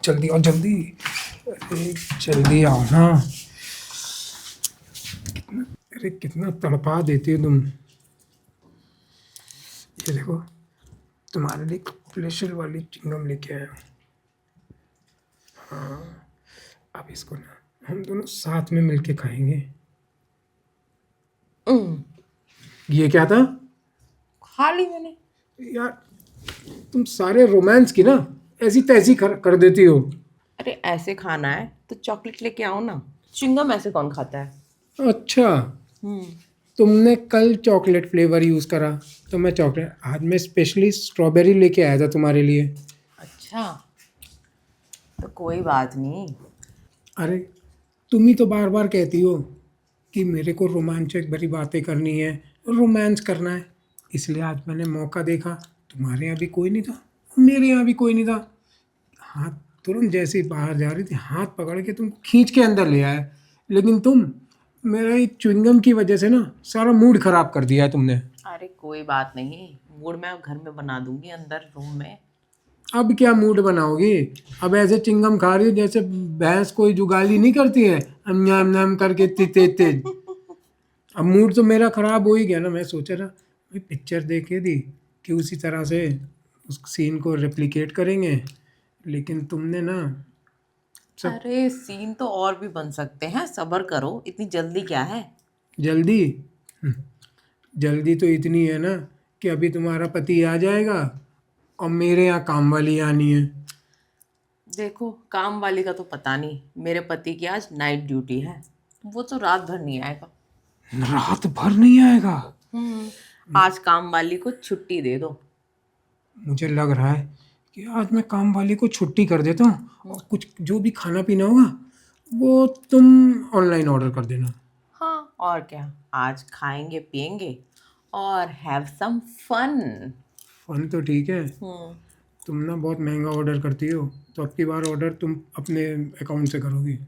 जल्दी आओ जल्दी। अरे जल्दी आओ ना। अरे कितना तड़पा देती हो तुम। ये देखो तुम्हारे लिए प्लेशर वाली चिंगम लेके आया हूँ। हाँ, अब इसको ना हम दोनों साथ में मिलके खाएंगे। ये क्या था खा ली मैंने। यार? तुम सारे रोमांस की ना ऐसी तैसी कर देती हो। अरे ऐसे खाना है तो चॉकलेट लेके आओ ना। च्युइंगम ऐसे कौन खाता है? अच्छा, हम्म। तुमने कल चॉकलेट फ्लेवर यूज़ करा तो मैं चॉकलेट, आज मैं स्पेशली स्ट्रॉबेरी लेके आया था तुम्हारे लिए। अच्छा, तो कोई बात नहीं। अरे तुम ही तो बार बार कहती हो कि मेरे को रोमांचक भरी बातें करनी है, रोमांस करना है, इसलिए आज मैंने मौका देखा। तुम्हारे यहाँ भी कोई नहीं था, मेरे यहाँ भी कोई नहीं था। हाथ तुरंत जैसे ही बाहर जा रही थी हाथ पकड़ के तुम खींच के अंदर ले आए, लेकिन तुम मेरा एक च्युइंगम की वजह से ना सारा मूड खराब कर दिया है तुमने। अरे कोई बात नहीं, मूड मैं घर में बना दूंगी अंदर रूम में। अब क्या मूड बनाओगी? अब ऐसे चिंगम खा रही हो जैसे भैंस कोई जुगाली नहीं करती है, अम नाम करके तेज तेज। अब मूड तो मेरा खराब हो ही गया ना। मैं सोचा था भाई पिक्चर देखे थी कि उसी तरह से उस सीन को रेप्लिकेट करेंगे, लेकिन तुमने ना सब। अरे सीन तो और भी बन सकते हैं, सब्र करो, इतनी जल्दी क्या है? जल्दी? जल्दी तो इतनी है ना कि अभी तुम्हारा पति आ जाएगा और मेरे यहाँ काम वाली आनी है। देखो काम वाली का तो पता नहीं, मेरे पति की आज नाइट ड्यूटी है, वो तो रात भर नहीं आएगा। रात भर नहीं आएगा? आज काम वाली को छुट्टी दे दो। मुझे लग रहा है कि आज मैं काम वाली को छुट्टी कर देता हूँ और कुछ जो भी खाना पीना होगा वो तुम ऑनलाइन ऑर्डर कर देना। हाँ और क्या, आज खाएंगे पिएंगे और हैव सम फन। फन तो ठीक है, तुम ना बहुत महंगा ऑर्डर करती हो, तो अब की बार ऑर्डर तुम अपने अकाउंट से करोगी।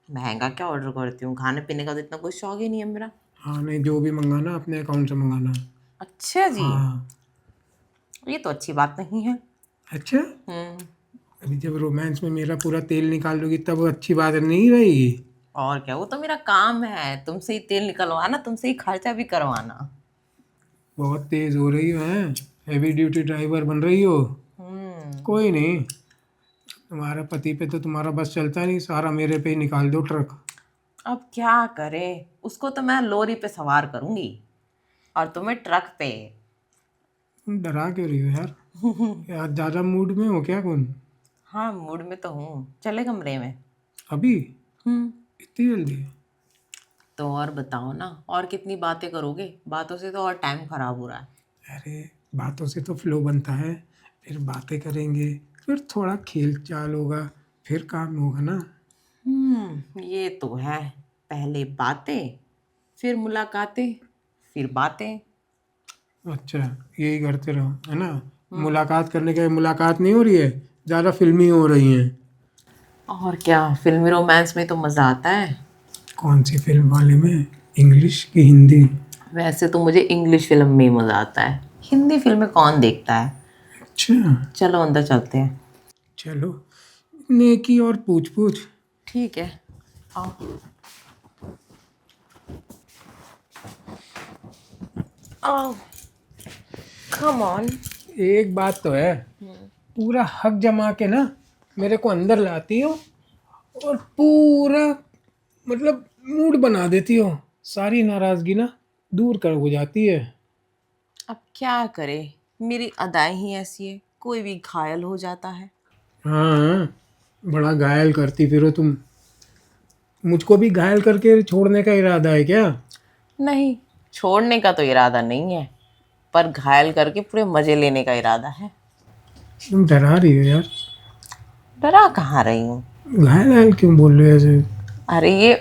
महंगा क्या ऑर्डर करती हूँ, खाने पीने का तो इतना कोई शौक ही नहीं है मेरा। हाँ नहीं, जो भी मंगाना अपने अकाउंट से मंगाना। अच्छा जी, हाँ। ये तो अच्छी बात नहीं है। अच्छा, अभी जब रोमांस में मेरा पूरा तेल निकाल दोगी तब अच्छी बात नहीं रहेगी। और क्या, वो तो मेरा काम है, तुमसे ही तेल निकलवाना, तुमसे ही खर्चा भी करवाना। बहुत तेज हो रही हो, हैं हैवी ड्यूटी ड्राइवर बन रही हो। कोई नहीं, तुम्हारा पति पे तो तुम्हारा बस चलता नहीं, सारा मेरे पे ही निकाल दो ट्रक। अब क्या करे, उसको तो मैं लोरी पे सवार करूंगी और तुम्हें ट्रक पे। तुम डरा क्यों रही हो यार? यार ज़्यादा मूड में हो क्या कौन? हाँ मूड में तो हूँ, चले कमरे में। अभी हम्म। इतनी जल्दी? तो और बताओ ना, और कितनी बातें करोगे, बातों से तो और टाइम खराब हो रहा है। अरे बातों से तो फ्लो बनता है, फिर बातें करेंगे, फिर थोड़ा खेल चाल होगा, फिर काम होगा ना। ये तो है, पहले बातें फिर मुलाकातें फिर बातें। अच्छा, यही करते रहो है ना। मुलाकात करने के मुलाकात नहीं हो रही है, ज़्यादा फिल्मी हो रही हैं। और क्या, फिल्मी रोमांस में तो मज़ा आता है। कौन सी फिल्म वाले में, इंग्लिश की हिंदी? वैसे तो मुझे इंग्लिश फिल्म में ही मज़ा आता है, हिंदी फिल्में कौन देखता है। अच्छा चलो अंदर चलते हैं। चलो, नेकी और पूछ पूछ। ठीक है, आओ। आओ, कम ऑन। एक बात तो है, पूरा हक जमा के ना मेरे को अंदर लाती हो और पूरा मतलब मूड बना देती हो, सारी नाराज़गी ना दूर कर हो जाती है। अब क्या करे, मेरी अदाएं ही ऐसी है, कोई भी घायल हो जाता है। हाँ, बड़ा घायल करती फिरो तुम। मुझको भी घायल करके छोड़ने का इरादा है क्या? नहीं, छोड़ने का तो इरादा नहीं है, पर घायल करके पूरे मजे लेने का इरादा है। तुम डरा रही हो यार। डरा कहाँ रही हूँ। घायल घायल क्यों बोल रहे हो ऐसे? अरे ये,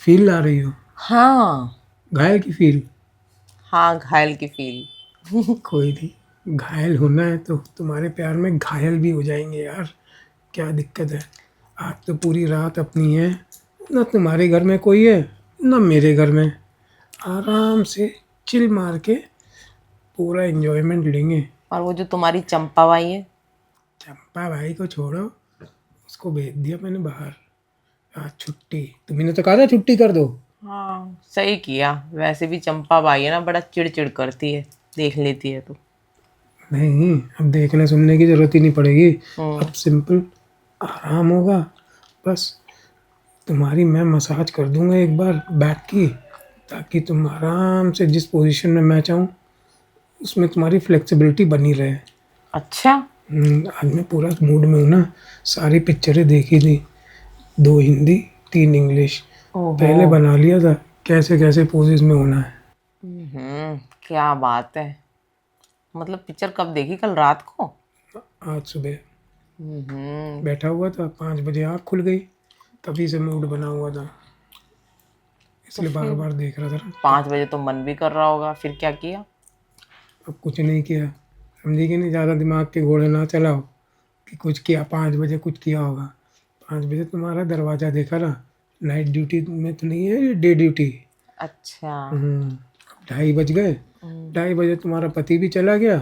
फील ला रही हो? हाँ घायल की फील? हाँ, घायल की फील। कोई नहीं, घायल होना है तो तुम्हारे प्यार में घायल भी हो जाएंगे यार, क्या दिक्कत है। आज तो पूरी रात अपनी है, ना तुम्हारे घर में कोई है ना मेरे घर में, आराम से चिल मार के पूरा एंजॉयमेंट लेंगे। और वो जो तुम्हारी चंपा बाई है, चंपा भाई को छोड़ो, उसको भेज दिया मैंने बाहर। आज छुट्टी, तुम्ही तो कहा था छुट्टी कर दो। हाँ सही किया। वैसे भी चंपा बाई है ना, बड़ा चिड़चिड़ करती है, देख लेती है तो। नहीं, अब देखने सुनने की जरूरत ही नहीं पड़ेगी। अब हम्म। सिंपल आराम होगा बस। तुम्हारी मैं मसाज कर दूंगा एक बार बैक की, ताकि तुम आराम से जिस पोजीशन में मैं चाहूँ उसमें तुम्हारी फ्लेक्सिबिलिटी बनी रहे। अच्छा। आज मैं पूरा मूड में हूँ ना। सारी पिक्चरें देखी थी, 2 हिंदी 3 इंग्लिश। ओहो। पहले बना लिया था कैसे कैसे पोजेस में होना है। क्या बात है। मतलब पिक्चर कब देखी, कल रात को? आज सुबह हम्म। बैठा हुआ था, 5 बजे आँख खुल गई, तभी से मूड बना हुआ था, तो इसलिए बार फिर बार देख रहा था ना। 5 बजे तो मन भी कर रहा होगा, फिर क्या किया? अब कुछ नहीं किया, समझी कि नहीं, ज़्यादा दिमाग के घोड़े ना चलाओ कि कुछ किया, 5 बजे कुछ किया होगा। 5 बजे तुम्हारा दरवाज़ा देखा ना। नाइट ड्यूटी में तो नहीं है, ये डे ड्यूटी। अच्छा। 2:30 बज गए, हम्म, 2:30 बजे तुम्हारा पति भी चला गया।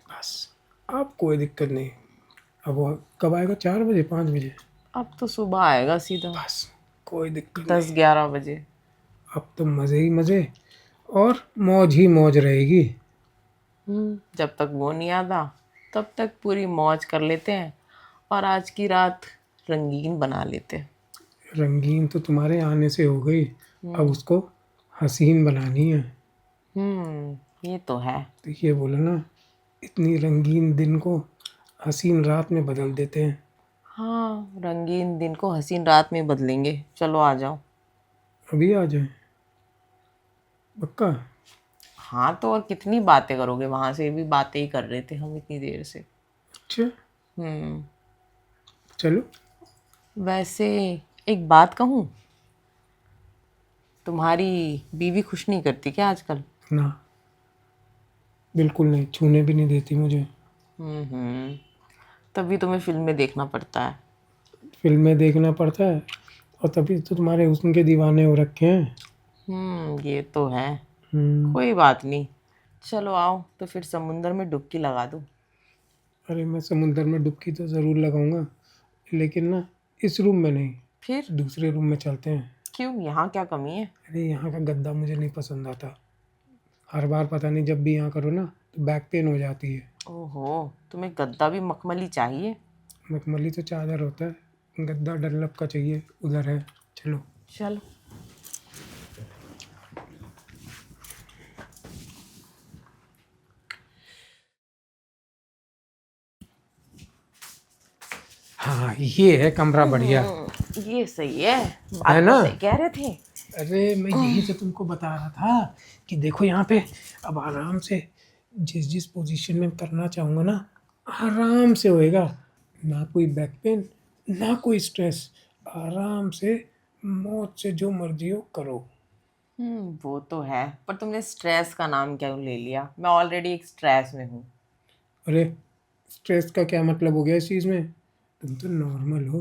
बस अब कोई दिक्कत नहीं। अब वो कब आएगा, 4 बजे 5 बजे? अब तो सुबह आएगा सीधा, बस कोई दिक्कत नहीं। 10-11 बजे। अब तो मज़े ही मज़े और मौज ही मौज रहेगी। जब तक वो नहीं आता तब तक पूरी मौज कर लेते हैं, और आज की रात रंगीन बना लेते हैं। रंगीन तो तुम्हारे आने से हो गई, अब हम्म। उसको हसीन बनानी है। ये तो है। तो ये बोलो ना, इतनी रंगीन दिन को हसीन रात में बदल देते हैं। हाँ, रंगीन दिन को हसीन रात में बदलेंगे। चलो आ जाओ। अभी आ जाए? पक्का? हाँ तो और कितनी बातें करोगे, वहां से भी बातें ही कर रहे थे हम इतनी देर से। अच्छा हम्म। चलो। वैसे एक बात कहूँ, तुम्हारी बीवी खुश नहीं करती क्या आजकल? ना, बिल्कुल नहीं, छूने भी नहीं देती मुझे। हम्म। तभी तुम्हें फिल्में देखना पड़ता है। फिल्में देखना पड़ता है, और तभी तो तुम्हारे हुस्न के दीवाने हो रखे हैं। ये तो है। हम्म। कोई बात नहीं। चलो आओ तो फिर समुंदर में डुबकी लगा दूँ। अरे मैं समुंदर में डुबकी तो ज़रूर लगाऊंगा, लेकिन ना इस रूम में नहीं, फिर? दूसरे रूम में चलते हैं। क्यों, यहाँ क्या कमी है? अरे यहाँ का गद्दा मुझे नहीं पसंद आता। हर बार पता नहीं, जब भी यहाँ करो ना तो बैक पेन हो जाती है। ओहो, तुम्हें गद्दा भी मखमली चाहिए? मखमली तो चादर होता है, गद्दा डनलप का चाहिए, उधर है। चलो। चलो। हाँ ये है कमरा बढ़िया, ये सही है। है बात ना? तो सही कह रहे थे। अरे मैं यही तो तुमको बता रहा था कि देखो यहाँ पे अब आराम से जिस जिस पोजीशन में करना चाहूँगा ना, आराम से होएगा। ना कोई बैक पेन, ना कोई स्ट्रेस। आराम से मौज से जो मर्जी हो करो। वो तो है, पर तुमने स्ट्रेस का नाम क्यों ले लिया? मैं ऑलरेडी एक स्ट्रेस में हूँ। अरे स्ट्रेस का क्या मतलब हो गया इस चीज़ में? तुम तो नॉर्मल हो,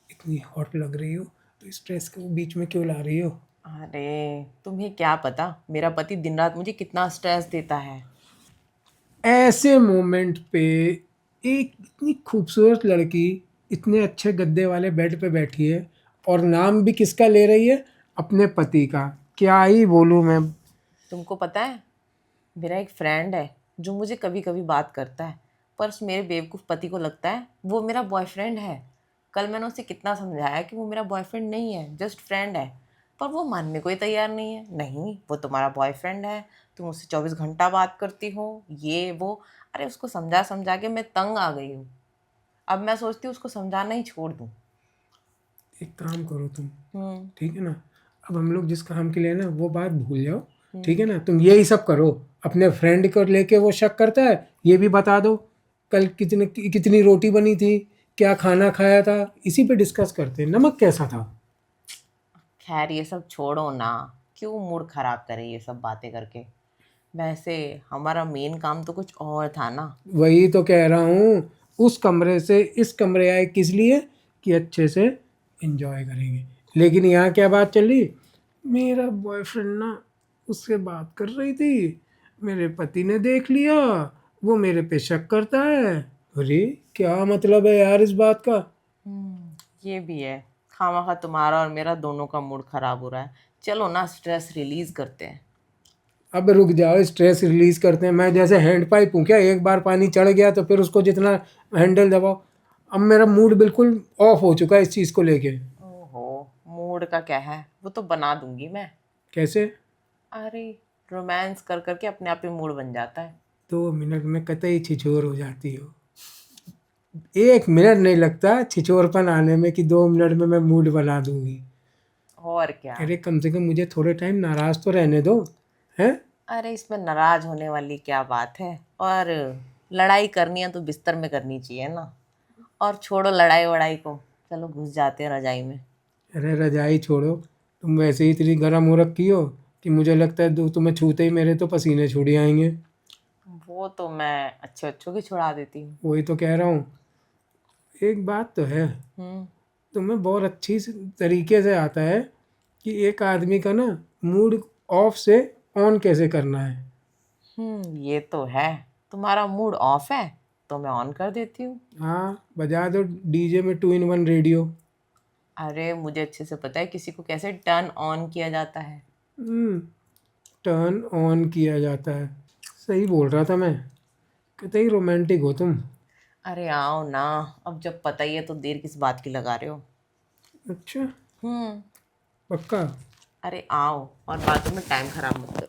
इतनी हॉट लग रही हो, तो स्ट्रेस को बीच में क्यों ला रही हो? अरे तुम्हें क्या पता मेरा पति दिन रात मुझे कितना स्ट्रेस देता है। ऐसे मोमेंट पे एक इतनी खूबसूरत लड़की इतने अच्छे गद्दे वाले बेड पे बैठी है, और नाम भी किसका ले रही है? अपने पति का। क्या ही बोलूँ मैं। तुमको पता है, मेरा एक फ्रेंड है जो मुझे कभी कभी बात करता है, पर उस मेरे बेवकूफ़ पति को लगता है वो मेरा बॉयफ्रेंड है। कल मैंने उसे कितना समझाया कि वो मेरा बॉयफ्रेंड नहीं है, जस्ट फ्रेंड है, पर वो मानने को ही तैयार नहीं है। नहीं, वो तुम्हारा बॉयफ्रेंड है, तुम उससे 24 घंटा बात करती हो, ये वो। अरे उसको समझा समझा के मैं तंग आ गई हूँ। अब मैं सोचती हूँ उसको समझाना ही छोड़ दूँ। एक काम करो तुम, हम्म। ठीक है ना, अब हम लोग जिस काम के लिए ना वो बात भूल जाओ। ठीक हम्म। है ना, तुम यही सब करो। अपने फ्रेंड को लेके वो शक करता है, ये भी बता दो। कल कितने कितनी रोटी बनी थी, क्या खाना खाया था, इसी पे डिस्कस करते हैं। नमक कैसा था? खैर ये सब छोड़ो ना, क्यों मूड खराब करे ये सब बातें करके। वैसे हमारा मेन काम तो कुछ और था ना। वही तो कह रहा हूँ, उस कमरे से इस कमरे आए किस लिए? कि अच्छे से एंजॉय करेंगे। लेकिन यहाँ क्या बात चल रही? मेरा बॉयफ्रेंड ना उससे बात कर रही थी, मेरे पति ने देख लिया, वो मेरे पे शक करता है। अरे क्या मतलब है यार इस बात का? ये भी है। खामखा तुम्हारा और मेरा दोनों का मूड खराब हो रहा है। चलो ना स्ट्रेस रिलीज करते हैं। अब रुक जाओ, स्ट्रेस रिलीज करते हैं? मैं जैसे हैंड पाइप हूँ क्या? एक बार पानी चढ़ गया तो फिर उसको जितना हैंडल दबाओ। अब मेरा मूड बिल्कुल ऑफ हो चुका है इस चीज़ को लेके। ओहो, मूड का क्या है, वो तो बना दूंगी मैं। कैसे? अरे, रोमांस कर करके अपने आप ही मूड बन जाता है। 2 मिनट में कतई छिछोर हो जाती हो। 1 मिनट नहीं लगता छिछोरपन आने में कि 2 मिनट में मैं मूड बना दूंगी। और क्या। अरे कम से कम मुझे थोड़े टाइम नाराज तो रहने दो। हैं? अरे, इसमें नाराज होने वाली क्या बात है। और लड़ाई करनी है तो बिस्तर में करनी चाहिए ना। और छोड़ो लड़ाई वड़ाई को, चलो घुस जाते हैं रजाई में। अरे रजाई छोड़ो, तुम वैसे ही इतनी गर्म हो रखी हो कि मुझे लगता है तुम्हें छूते ही मेरे तो पसीने छूट आएंगे। वो तो मैं अच्छे अच्छों की छुड़ा देती हूँ। वही तो कह रहा हूँ। एक बात तो है, हम्म। तुम्हें बहुत अच्छी तरीके से आता है कि एक आदमी का ना मूड ऑफ से ऑन कैसे करना है। ये तो है। तुम्हारा मूड ऑफ है तो मैं ऑन कर देती हूँ। हाँ, बजा दो डीजे में 2 in 1 रेडियो। अरे, मुझे अच्छे से पता है किसी को कैसे टर्न ऑन किया जाता है। टर्न ऑन किया जाता है? सही बोल रहा था मैं। कितनी रोमांटिक हो तुम। अरे आओ ना। अब जब पता ही है तो देर किस बात की लगा रहे हो। अच्छा, हम्म। पक्का? अरे आओ, और बातों में टाइम खराब मत करो।